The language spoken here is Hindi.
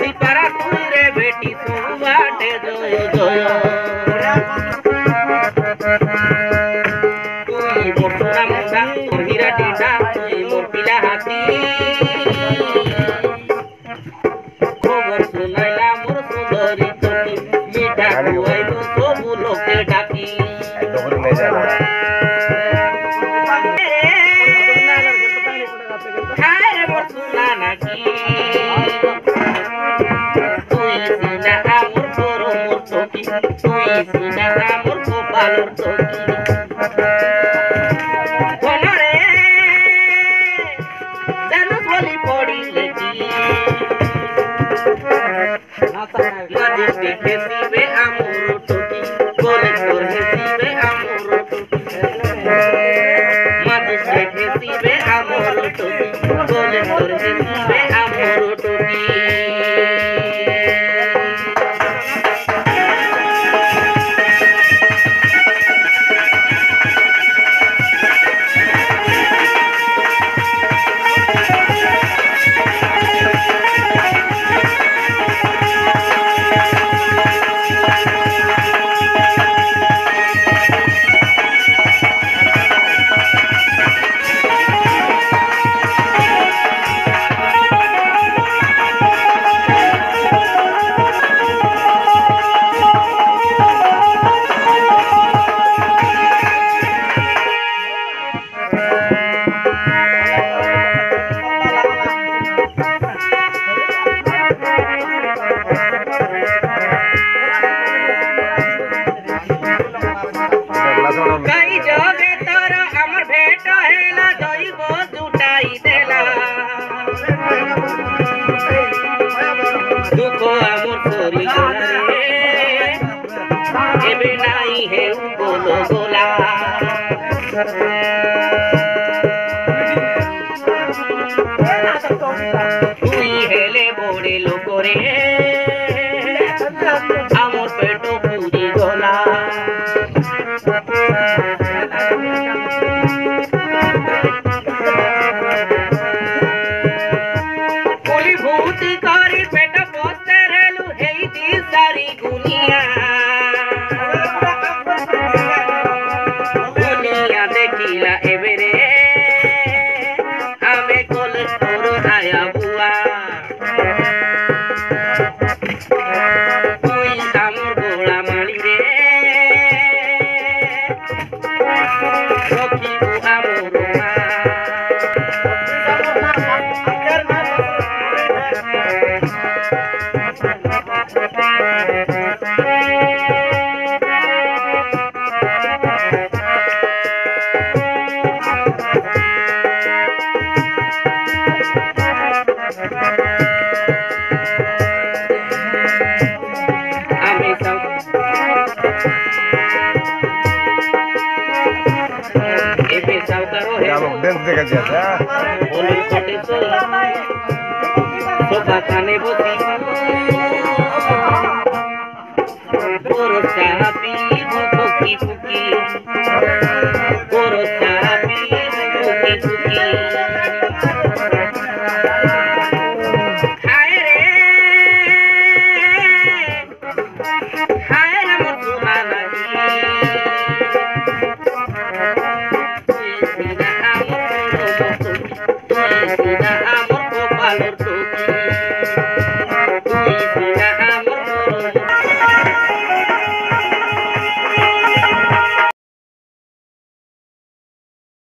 सिपारा तुई रे बेटी सब बाटे जय जय तुई मोर सोना मुंडा तोर हीरा टीटा तुई मोर पिला हाथी खबर सुनाइला मोर सुंदरी तोकी मीठा खुआइलो सब लोके डाकी हाय मोर सुना नाकी तुई सीना मोर गोरो मोर तोकी तुई सीना मोर गोपालोर तोकी कोनरे जानस बोली पड़ी लेकी माजे देखे सीबे आमोर तोकी बोले तोर हे सीबे आमोर तोकी माजे देखे सीबे आमोर तोकी बोले तोर हे सीबे आमोर तोकी कई जगे तोर हमर भेट हेला दैव जुटाई देला दुख हमर तोरी रे एबे नाही हे बोलो बोला तुई हेले बोड़े लोक रे हमर पेटो पूरी गोला बोली भूति करी पेट पोते रेलू हेई दी सारी गुनिया दुनिया देखिला एबे रे आमे कोल तोरो आया बुआ तुई सामोर गोला माली रे सखी बुआ मोरो सोफा खाने बोती चाह पी फुकी फुकी